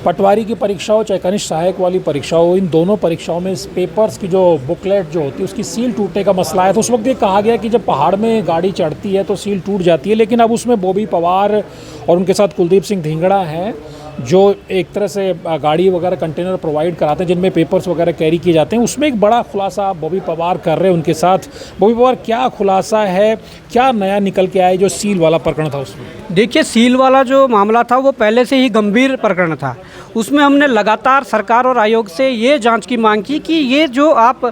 पटवारी की परीक्षा हो चाहे कनिष्ठ सहायक वाली परीक्षा हो, इन दोनों परीक्षाओं में पेपर्स की जो बुकलेट जो होती है उसकी सील टूटने का मसला है। तो उस वक्त ये कहा गया कि जब पहाड़ में गाड़ी चढ़ती है तो सील टूट जाती है, लेकिन अब उसमें बॉबी पवार और उनके साथ कुलदीप सिंह धिंगड़ा हैं जो एक तरह से गाड़ी वगैरह कंटेनर प्रोवाइड कराते हैं जिनमें पेपर्स वगैरह कैरी किए जाते हैं। उसमें एक बड़ा खुलासा बॉबी पवार कर रहे हैं उनके साथ। बॉबी पवार, क्या खुलासा है, क्या नया निकल के आया जो सील वाला प्रकरण था उसमें? देखिए, सील वाला जो मामला था वो पहले से ही गंभीर प्रकरण था। उसमें हमने लगातार सरकार और आयोग से ये जांच की मांग की कि ये जो आप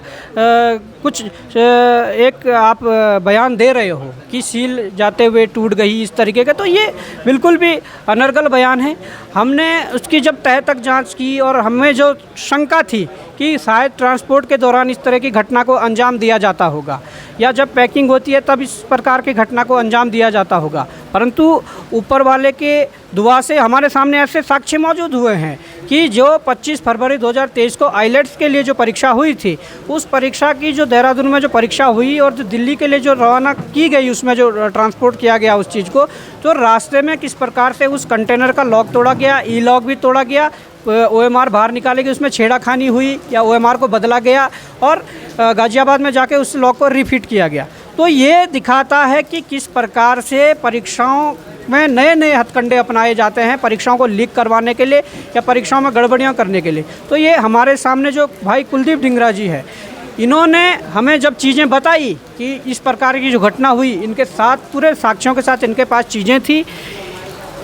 आप बयान दे रहे हो कि सील जाते हुए टूट गई इस तरीके का, तो ये बिल्कुल भी अनर्गल बयान है। हमने उसकी जब तह तक जांच की और हमें जो शंका थी कि शायद ट्रांसपोर्ट के दौरान इस तरह की घटना को अंजाम दिया जाता होगा या जब पैकिंग होती है तब इस प्रकार की घटना को अंजाम दिया जाता होगा, परंतु ऊपर वाले के दुआ से हमारे सामने ऐसे साक्ष्य मौजूद हुए हैं कि जो 25 फरवरी 2023 को आइलेट्स के लिए जो परीक्षा हुई थी, उस परीक्षा की जो देहरादून में जो परीक्षा हुई और जो दिल्ली के लिए जो रवाना की गई, उसमें जो ट्रांसपोर्ट किया गया उस चीज़ को, तो रास्ते में किस प्रकार से उस कंटेनर का लॉक तोड़ा गया, ई लॉक भी तोड़ा गया, OMR बाहर निकाले गए, उसमें छेड़ाखानी हुई या OMR को बदला गया और गाज़ियाबाद में जाके उस लॉक को रिफिट किया गया। तो ये दिखाता है कि किस प्रकार से परीक्षाओं में नए नए हथकंडे अपनाए जाते हैं परीक्षाओं को लीक करवाने के लिए या परीक्षाओं में गड़बड़ियाँ करने के लिए। तो ये हमारे सामने जो भाई कुलदीप धिंगड़ा जी है, इन्होंने हमें जब चीज़ें बताई कि इस प्रकार की जो घटना हुई, इनके साथ पूरे साक्ष्यों के साथ इनके पास चीज़ें थी।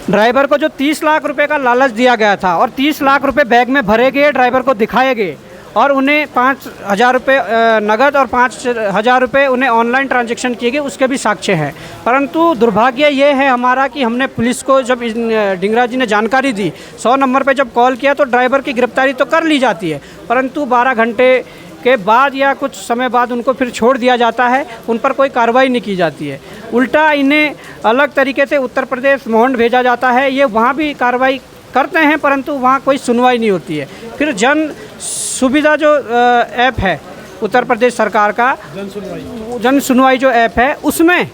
ड्राइवर को जो 30 लाख रुपए का लालच दिया गया था और 30 लाख रुपए बैग में भरे गए, ड्राइवर को दिखाए गए और उन्हें 5,000 रुपये नगद और 5,000 रुपये उन्हें ऑनलाइन ट्रांजैक्शन किए गए, उसके भी साक्ष्य हैं। परंतु दुर्भाग्य ये है हमारा कि हमने पुलिस को जब धिंगड़ा जी ने जानकारी दी, 100 नंबर पे जब कॉल किया तो ड्राइवर की गिरफ्तारी तो कर ली जाती है, परंतु 12 घंटे के बाद या कुछ समय बाद उनको फिर छोड़ दिया जाता है, उन पर कोई कार्रवाई नहीं की जाती है। उल्टा इन्हें अलग तरीके से उत्तर प्रदेश मोहंड भेजा जाता है, ये वहाँ भी कार्रवाई करते हैं परंतु वहाँ कोई सुनवाई नहीं होती है। फिर जन सुविधा जो ऐप है उत्तर प्रदेश सरकार का, जन सुनवाई जो ऐप है, उसमें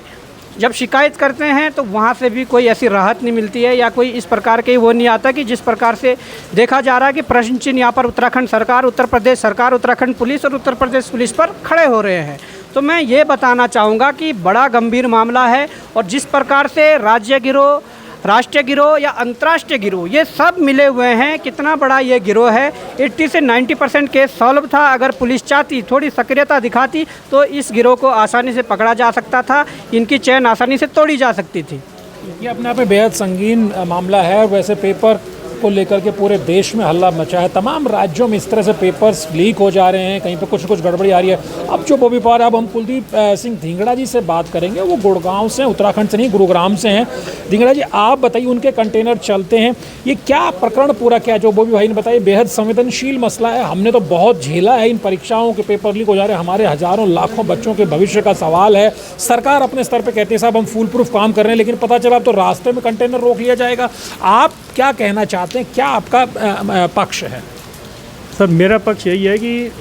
जब शिकायत करते हैं तो वहाँ से भी कोई ऐसी राहत नहीं मिलती है या कोई इस प्रकार के वो नहीं आता कि जिस प्रकार से देखा जा रहा है कि प्रश्न चिन्ह यहाँ पर उत्तराखंड सरकार, उत्तर प्रदेश सरकार, उत्तराखंड पुलिस और उत्तर प्रदेश पुलिस पर खड़े हो रहे हैं। तो मैं ये बताना चाहूँगा कि बड़ा गंभीर मामला है और जिस प्रकार से राज्य गिरोह, राष्ट्रीय गिरोह या अंतर्राष्ट्रीय गिरोह, ये सब मिले हुए हैं। कितना बड़ा ये गिरोह है, 80 से 90% केस सॉल्व था। अगर पुलिस चाहती, थोड़ी सक्रियता दिखाती तो इस गिरोह को आसानी से पकड़ा जा सकता था, इनकी चैन आसानी से तोड़ी जा सकती थी। ये अपने आप में बेहद संगीन मामला है और वैसे पेपर को लेकर के पूरे देश में हल्ला मचा है। तमाम राज्यों में इस तरह से पेपर्स लीक हो जा रहे हैं, कहीं पे कुछ कुछ गड़बड़ी आ रही है। अब जो बॉबी पवार, अब हम कुलदीप सिंह धिंगड़ा जी से बात करेंगे। वो गुड़गांव से, उत्तराखंड से नहीं, गुरुग्राम से हैं। धिंगड़ा जी, आप बताइए, उनके कंटेनर चलते हैं, ये क्या प्रकरण पूरा क्या है जो बॉबी भाई ने बताया? बेहद संवेदनशील मसला है, हमने तो बहुत झेला है इन परीक्षाओं के पेपर लीक हो जा रहे हैं, हमारे हज़ारों लाखों बच्चों के भविष्य का सवाल है। सरकार अपने स्तर पर कहती है साहब हम फुल प्रूफ काम कर रहे हैं, लेकिन पता चला तो रास्ते में कंटेनर रोक लिया जाएगा। आप क्या कहना चाहते हैं, क्या आपका पक्ष है? सर, मेरा पक्ष यही है कि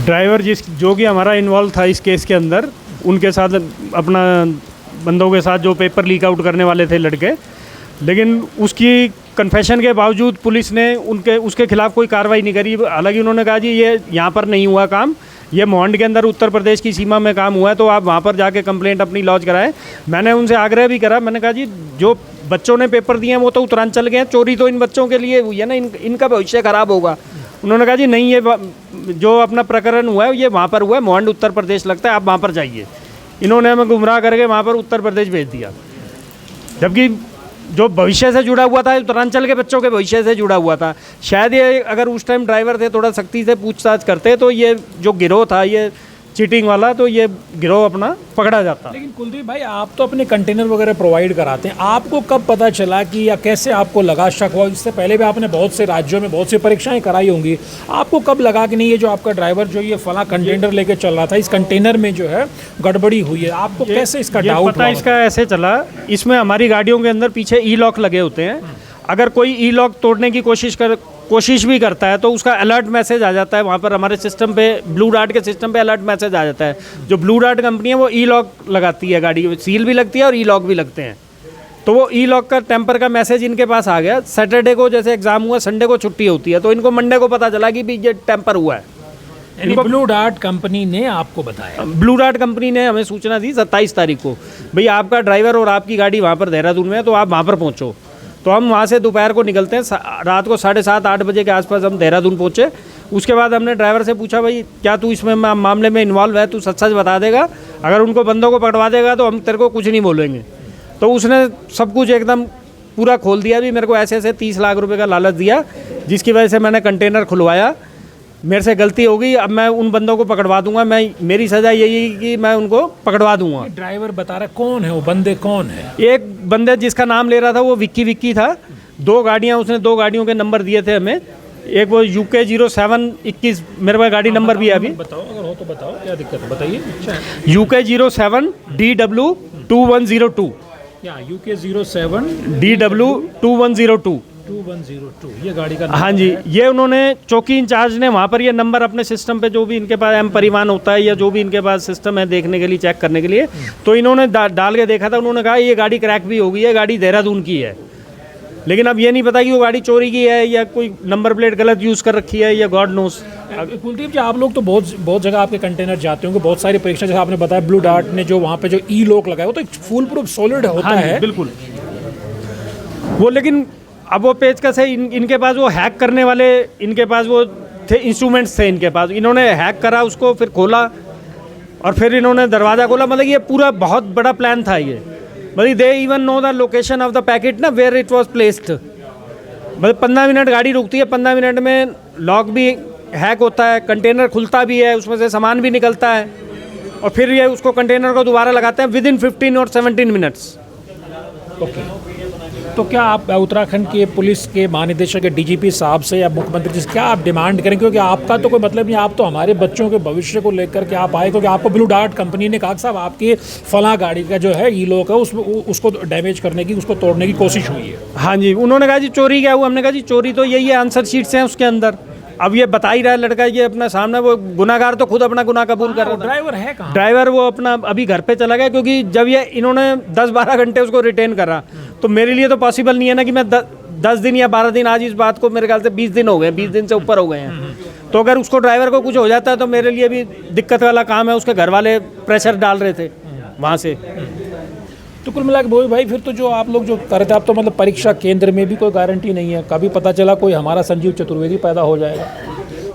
ड्राइवर जो कि हमारा इन्वॉल्व था इस केस के अंदर, उनके साथ अपना बंदों के साथ जो पेपर लीक आउट करने वाले थे लड़के, लेकिन उसकी कन्फेशन के बावजूद पुलिस ने उसके खिलाफ कोई कार्रवाई नहीं करी। हालांकि उन्होंने कहा जी ये यहाँ पर नहीं हुआ काम, ये मोहंड के अंदर उत्तर प्रदेश की सीमा में काम हुआ है, तो आप वहाँ पर जाके कंप्लेंट अपनी लॉन्च कराएं। मैंने उनसे आग्रह भी करा, मैंने कहा जी जो बच्चों ने पेपर दिए हैं वो तो उत्तरांचल के हैं, चोरी तो इन बच्चों के लिए हुई है ना, इनका भविष्य खराब होगा। उन्होंने कहा जी नहीं, ये जो अपना प्रकरण हुआ है ये वहाँ पर हुआ है, मोहंड उत्तर प्रदेश लगता है, आप वहाँ पर जाइए। इन्होंने हमें गुमराह करके वहाँ पर उत्तर प्रदेश भेज दिया, जबकि जो भविष्य से जुड़ा हुआ था, उत्तरांचल के बच्चों के भविष्य से जुड़ा हुआ था। शायद ये अगर उस टाइम ड्राइवर थे थोड़ा सख्ती से पूछताछ करते तो ये जो गिरोह था ये चीटिंग वाला, तो ये गिरोह अपना पकड़ा जाता। लेकिन कुलदीप भाई, आप तो अपने कंटेनर वगैरह प्रोवाइड कराते हैं, आपको कब पता चला कि, या कैसे आपको लगा, शक हुआ? इससे पहले भी आपने बहुत से राज्यों में बहुत सी परीक्षाएं कराई होंगी, आपको कब लगा कि नहीं ये जो आपका ड्राइवर जो ये फला कंटेनर लेके चल रहा था, इस कंटेनर में जो है गड़बड़ी हुई है? आपको कैसे इसका डाउट पता? इसका ऐसे चला, इसमें हमारी गाड़ियों के अंदर पीछे ई लॉक लगे होते हैं। अगर कोई ई लॉक तोड़ने की कोशिश भी करता है तो उसका अलर्ट मैसेज आ जाता है वहाँ पर, हमारे सिस्टम पे, ब्लू डार्ट के सिस्टम पे अलर्ट मैसेज आ जाता है। जो ब्लू डार्ट कंपनी है वो ई लॉक लगाती है, गाड़ी सील भी लगती है और ई लॉक भी लगते हैं। तो वो ई लॉक का टेम्पर का मैसेज इनके पास आ गया। सैटरडे को जैसे एग्ज़ाम हुआ, संडे को छुट्टी होती है, तो इनको मंडे को पता चला कि भी ये टेम्पर हुआ है। ब्लू डार्ट कंपनी ने आपको बताया? ब्लू डार्ट कंपनी ने हमें सूचना दी 27 तारीख को, भाई आपका ड्राइवर और आपकी गाड़ी वहाँ पर देहरादून में है, तो आप वहाँ पर पहुँचो। तो हम वहाँ से दोपहर को निकलते हैं, रात को 7:30-8 बजे के आसपास हम देहरादून पहुँचे। उसके बाद हमने ड्राइवर से पूछा, भाई क्या तू इसमें मामले में इन्वॉल्व है, तू सच सच बता देगा, अगर उनको बंदों को पकड़वा देगा तो हम तेरे को कुछ नहीं बोलेंगे। तो उसने सब कुछ एकदम पूरा खोल दिया, भी मेरे को ऐसे ऐसे 30 लाख रुपए का लालच दिया, जिसकी वजह से मैंने कंटेनर खुलवाया। मेरे से गलती हो गई, अब मैं उन बंदों को पकड़वा दूंगा, मेरी सज़ा यही है कि मैं उनको पकड़वा दूंगा। ड्राइवर बता रहा है, कौन है वो बंदे, कौन है? एक बंदे जिसका नाम ले रहा था वो विक्की था। 2 गाड़ियाँ, उसने 2 गाड़ियों के नंबर दिए थे हमें। एक वो UK 0721, मेरे पास गाड़ी नंबर भी है अभी। बताओ, अगर हो तो बताओ, क्या दिक्कत है बताइए। UK 07 DW 2102, UK 07 DW 2102, ये गाड़ी का हाँ जी। ये उन्होंने चौकी इंचार्ज ने वहाँ पर ये नंबर अपने सिस्टम पे, जो भी इनके पास एम परिवहन होता है या जो भी इनके पास सिस्टम है देखने के लिए, चेक करने के लिए, तो इन्होंने डाल के देखा था। उन्होंने कहा ये गाड़ी क्रैक भी हो गई है, गाड़ी देहरादून की है। लेकिन अब ये नहीं पता कि वो गाड़ी चोरी की है या कोई नंबर प्लेट गलत यूज़ कर रखी है या गॉड नोस। कुलदीप जी, आप लोग तो बहुत जगह आपके कंटेनर जाते होंगे, बहुत सारी परीक्षा, जैसे आपने बताया ब्लू डार्ट ने जो वहाँ पे जो ई लॉक लगाया, वो तो एक फुल प्रूफ सॉलिड होता है। बिल्कुल वो, लेकिन अब वो पेचकस है इनके पास, वो हैक करने वाले इनके पास वो थे, इंस्ट्रूमेंट्स थे इनके पास। इन्होंने हैक करा उसको, फिर खोला और फिर इन्होंने दरवाज़ा खोला। मतलब ये पूरा बहुत बड़ा प्लान था ये। मतलब they even know the location of the packet ना, वेयर इट वाज प्लेस्ड। मतलब 15 मिनट गाड़ी रुकती है, 15 मिनट में लॉक भी हैक होता है, कंटेनर खुलता भी है, उसमें से सामान भी निकलता है, और फिर ये उसको कंटेनर को दोबारा लगाते हैं विदिन 15 और 17 मिनट्स। ओके, तो क्या आप उत्तराखंड के पुलिस के महानिदेशक के DGP साहब से या मुख्यमंत्री जी से क्या आप डिमांड करें? क्योंकि आपका तो कोई मतलब नहीं, आप तो हमारे बच्चों के भविष्य को लेकर के आप आए, क्योंकि आपको ब्लू डार्ट कंपनी ने कहा कि साहब आपकी फला गाड़ी का जो है ई लॉक है, उसको डैमेज करने की, उसको तोड़ने की कोशिश हुई है। हाँ जी, उन्होंने कहा जी चोरी क्या हुआ? हमने कहा जी चोरी तो यही है, आंसर शीट्स हैं उसके अंदर। अब ये बता ही रहा है लड़का, ये अपना सामने, वो गुनाहगार तो खुद अपना गुनाह कबूल कर रहा था। ड्राइवर है कहाँ? ड्राइवर वो अपना अभी घर पे चला गया, क्योंकि जब ये इन्होंने 10-12 घंटे उसको रिटेन करा, तो मेरे लिए तो पॉसिबल नहीं है ना कि मैं 10 दिन या 12 दिन, आज इस बात को मेरे ख्याल से 20 दिन हो गए, 20 दिन से ऊपर हो गए हैं। तो अगर उसको ड्राइवर को कुछ हो जाता है तो मेरे लिए भी दिक्कत वाला काम है। उसके घर वाले प्रेशर डाल रहे थे वहाँ से। तो कुल मिला के बोल भाई, फिर तो जो आप लोग जो कर रहे थे, आप तो मतलब परीक्षा केंद्र में भी कोई गारंटी नहीं है। कभी पता चला कोई हमारा संजीव चतुर्वेदी पैदा हो जाएगा,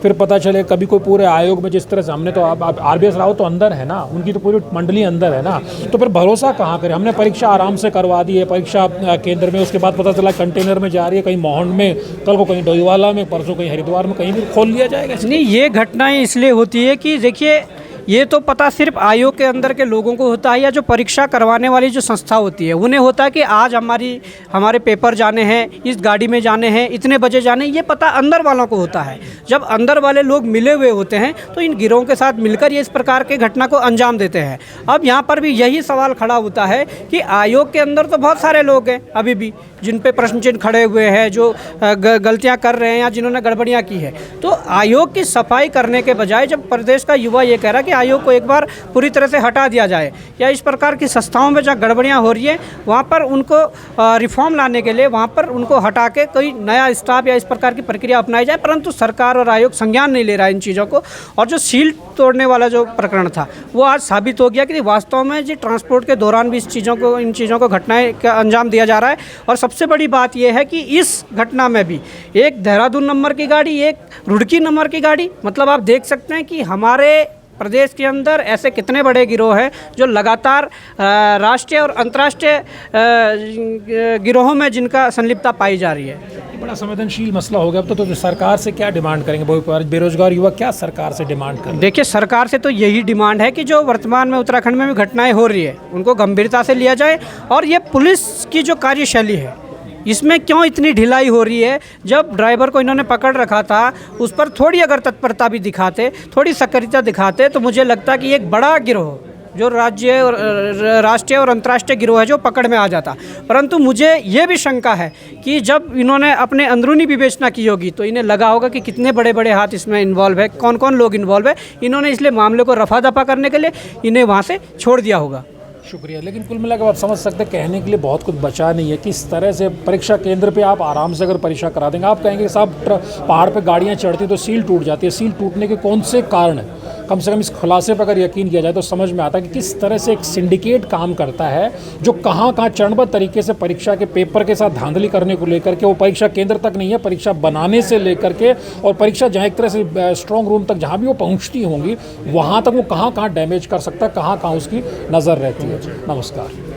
फिर पता चले कभी कोई पूरे आयोग में, जिस तरह से हमने तो आप RBS राव तो अंदर है ना, उनकी तो पूरी मंडली अंदर है ना, तो फिर भरोसा कहाँ करें? हमने परीक्षा आराम से करवा दी है परीक्षा केंद्र में, उसके बाद पता चला कंटेनर में जा रही है, कहीं मोहन में, कल को कहीं डोईवाला में, परसों कहीं हरिद्वार में, कहीं भी खोल लिया जाएगा। नहीं, ये घटनाएं इसलिए होती है कि देखिए, ये तो पता सिर्फ आयोग के अंदर के लोगों को होता है, या जो परीक्षा करवाने वाली जो संस्था होती है उन्हें होता है कि आज हमारे पेपर जाने हैं, इस गाड़ी में जाने हैं, इतने बजे जाने, ये पता अंदर वालों को होता है। जब अंदर वाले लोग मिले हुए होते हैं तो इन गिरोहों के साथ मिलकर ये इस प्रकार के घटना को अंजाम देते हैं। अब यहाँ पर भी यही सवाल खड़ा होता है कि आयोग के अंदर तो बहुत सारे लोग हैं अभी भी जिन पे प्रश्न चिन्ह खड़े हुए हैं, जो गलतियाँ कर रहे हैं या जिन्होंने गड़बड़ियाँ की है। तो आयोग की सफाई करने के बजाय जब प्रदेश का युवा ये कह रहा है कि आयोग को एक बार पूरी तरह से हटा दिया जाए, या इस प्रकार की संस्थाओं में जहाँ गड़बड़ियाँ हो रही हैं वहाँ पर उनको रिफॉर्म लाने के लिए वहाँ पर उनको हटा के कोई नया स्टाफ या इस प्रकार की प्रक्रिया अपनाई जाए, परंतु सरकार और आयोग संज्ञान नहीं ले रहा है इन चीज़ों को। और जो सील तोड़ने वाला जो प्रकरण था वो आज साबित हो गया कि वास्तव में जी ट्रांसपोर्ट के दौरान भी इन चीज़ों को घटनाएं का अंजाम दिया जा रहा है। और सबसे बड़ी बात यह है कि इस घटना में भी एक देहरादून नंबर की गाड़ी, एक रुड़की नंबर की गाड़ी, मतलब आप देख सकते हैं कि हमारे प्रदेश के अंदर ऐसे कितने बड़े गिरोह हैं जो लगातार राष्ट्रीय और अंतर्राष्ट्रीय गिरोहों में जिनका संलिप्तता पाई जा रही है। ये बड़ा संवेदनशील मसला हो गया। अब तो सरकार से क्या डिमांड करेंगे? बेरोजगार युवा क्या सरकार से डिमांड करें? देखिए, सरकार से तो यही डिमांड है कि जो वर्तमान में उत्तराखंड में भी घटनाएं हो रही है उनको गंभीरता से लिया जाए, और ये पुलिस की जो कार्यशैली है इसमें क्यों इतनी ढिलाई हो रही है? जब ड्राइवर को इन्होंने पकड़ रखा था उस पर थोड़ी अगर तत्परता भी दिखाते, थोड़ी सक्रियता दिखाते, तो मुझे लगता कि एक बड़ा गिरोह जो राष्ट्रीय और अंतर्राष्ट्रीय गिरोह है जो पकड़ में आ जाता। परंतु मुझे ये भी शंका है कि जब इन्होंने अपने अंदरूनी विवेचना की होगी तो इन्हें लगा होगा कि कितने बड़े बड़े हाथ इसमें इन्वॉल्व है, कौन कौन लोग इन्वॉल्व है। इन्होंने इसलिए मामले को रफा दफा करने के लिए इन्हें वहाँ से छोड़ दिया होगा। शुक्रिया। लेकिन कुल मिलाकर आप समझ सकते हैं, कहने के लिए बहुत कुछ बचा नहीं है। किस तरह से परीक्षा केंद्र पे आप आराम से अगर परीक्षा करा देंगे, आप कहेंगे साहब पहाड़ पे गाड़ियाँ चढ़ती तो सील टूट जाती है, सील टूटने के कौन से कारण है? कम से कम इस खुलासे पर अगर यकीन किया जाए तो समझ में आता है कि किस तरह से एक सिंडिकेट काम करता है, जो कहाँ चरणबद्ध तरीके से परीक्षा के पेपर के साथ धांधली करने को लेकर के, वो परीक्षा केंद्र तक नहीं है, परीक्षा बनाने से लेकर के और परीक्षा जहाँ एक तरह से स्ट्रॉन्ग रूम तक जहाँ भी वो पहुँचती होंगी, वहाँ तक वो कहाँ डैमेज कर सकता है, कहाँ उसकी नज़र रहती है। नमस्कार।